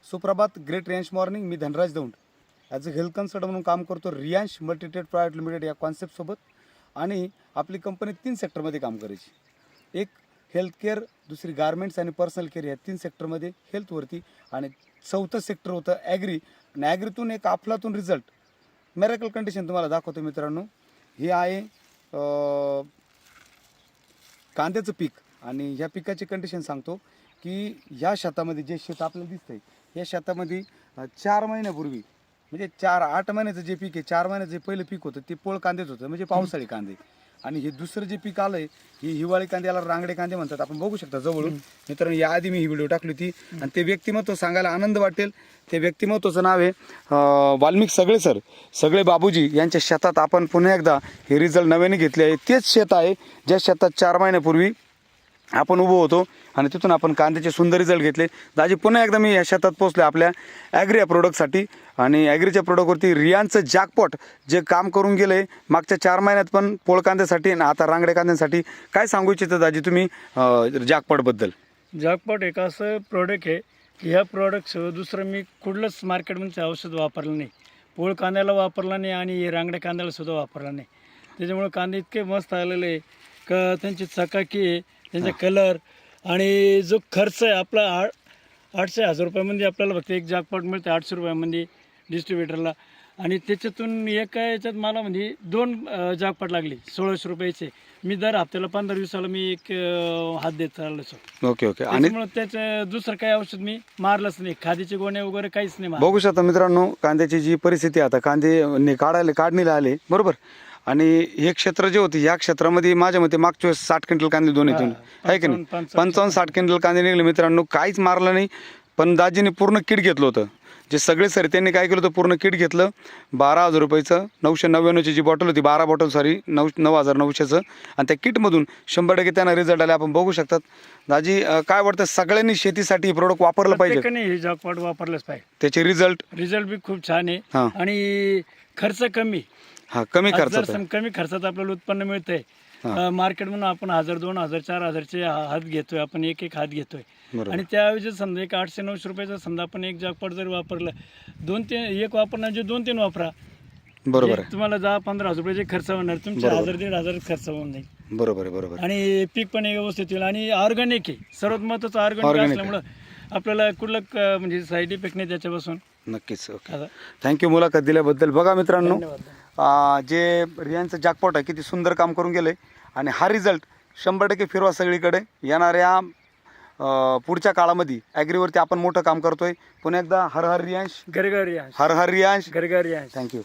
सुप्रभात, great Riyansh morning. Me Dhanraj Daund as a health consultant म्हणून काम करतो रियांश मल्टीट्रेड प्रायव्हेट लिमिटेड या कॉन्सेप्टसोबत. आणि आपली कंपनी 3 सेक्टरमध्ये काम करायची. एक हेल्थ केअर, दुसरी गारमेंट्स आणि पर्सनल केअर या 3 सेक्टरमध्ये हेल्थवरती, आणि 4थं सेक्टर होतं ॲग्री. आणि ॲग्रीतून एक अफलातून रिझल्ट मिरेकल कंडिशन तुम्हाला दाखवतो मित्रांनो. हे आहे कांद्याचं पीक. आणि ह्या पिकाची कंडिशन सांगतो की ह्या शेतामध्ये जे शेत आपल्याला दिसतंय, या शेतामध्ये 4 महिन्यापूर्वी म्हणजे 8 महिन्याचं जे पीक आहे, 4 महिन्याचं जे पहिलं पीक होतं ते पोळ कांदेच होतं, म्हणजे पावसाळी कांदे. आणि हे दुसरं जे पीक आलंय हे हिवाळी कांदे, याला रांगडे कांदे म्हणतात. आपण बघू शकता जवळून मित्रांनो. याआधी मी ही व्हिडिओ टाकली होती आणि ते व्यक्तिमत्व सांगायला आनंद वाटेल. ते व्यक्तिमत्वाचं नाव आहे वाल्मिक सगळे सर, सगळे बाबूजी यांच्या शेतात आपण पुन्हा एकदा हे रिझल्ट नव्याने घेतले आहे. तेच शेत आहे ज्या शेतात 4 महिन्यापूर्वी आपण उभं होतो आणि तिथून आपण कांद्याचे सुंदर रिझल्ट घेतले. दाजी पुन्हा एकदा मी या शेतात पोहोचलो आपल्या ॲग्री या प्रोडक्टसाठी. आणि ॲग्रीच्या प्रोडक्टवरती रियांचं जॅकपॉट जे काम करून गेलं आहे मागच्या 4 महिन्यात पण पोळ कांद्यासाठी आणि आता रांगडे कांद्यांसाठी. काय सांगू इच्छिता दाजी तुम्ही जॅकपॉटबद्दल? जॅकपॉट एक असं प्रोडक्ट आहे की ह्या प्रोडक्टसह दुसरं मी कुठलंच मार्केटमध्ये औषध वापरलं नाही. पोळ कांद्याला वापरला नाही आणि रांगड्या कांद्याला सुद्धा वापरला नाही. त्याच्यामुळे कांदे इतके मस्त आलेले आहे का त्यांची चकाकी आहे, त्यांचा कलर. आणि जो खर्च आहे आपला 800,000 रुपयामध्ये आपल्याला फक्त एक जॅकपॉट मिळते 800 रुपयामध्ये डिस्ट्रीब्युटरला. आणि त्याच्यातून एका याच्यात मला म्हणजे 2 जॅकपॉट लागले 1600 रुपयाचे. मी दर हप्त्याला 15 दिवसाला मी एक हात देत चाललो सर. Okay okay. आणि त्याच्यामुळे त्याचं दुसरं काही औषध मी मारलंच नाही. खादीचे गोण्या वगैरे काहीच नाही बघू शकता मित्रांनो कांद्याची जी परिस्थिती आता, कांदे काढणीला आले बरोबर. आणि हे क्षेत्र जे होते या क्षेत्रामध्ये माझ्या मते मागच्या वेळेस 60 क्विंटल कांदे दोन्ही आहे की नाही, 55-60 क्विंटल कांदे निघले मित्रांनो. काहीच मारलं नाही. पण दाजीने पूर्ण किट घेतलं होतं. जे सगळे सर त्यांनी काय केलं होतं, पूर्ण किट घेतलं. 12,000 रुपयाचं 999ची जी बॉटल होती, 12 बॉटल सॉरी 9,900चं. आणि त्या किटमधून 100% त्यांना रिझल्ट आले आपण बघू शकतात. दाजी काय वाटतं, सगळ्यांनी शेतीसाठी हे प्रोडक्ट वापरलं पाहिजे? हे जॅकपॉट वापरलंच पाहिजे. त्याचे रिझल्ट बी खूप छान आहे आणि खर्च कमी. कमी खर्चात कमी खर्चात आपल्याला उत्पन्न मिळतंय. मार्केटमधून आपण 1,000, 2,000, 4,000चे हात घेतोय, आपण एक हात घेतोय. आणि त्याऐवजी समजा एक 800-900 रुपयाचा समजा आपण एक जॅकपॉट जर वापरलं, 2-3 एक वापरण्याचे 2-3 वापरा. बरोबर आहे. तुम्हाला 10-15 हजार रुपयाचे खर्च होणार, तुमचे 1,000-1,500 खर्च होऊन जाईल. बरोबर आहे, बरोबर. आणि पीक पण व्यवस्थित होईल आणि ऑर्गॅनिक आहे. सर्वात महत्वाचं ऑर्गॅनिक असल्यामुळं आपल्याला कुठलं म्हणजे साईड इफेक्ट नाही त्याच्यापासून. नक्कीच. ओके, थँक्यू मुलाखत दिल्याबद्दल. बघा मित्रांनो, जे रियांचं जॅकपॉट आहे किती सुंदर काम करून गेले. आणि हा रिझल्ट 100% फिरवा सगळीकडे. येणाऱ्या पुढच्या काळामध्ये ॲग्रीवरती आपण मोठं काम करतोय. पुन्हा एकदा हर हर रियांश, घर घर रियांश, हर हर रियांश, घर घर रियांश. थँक्यू.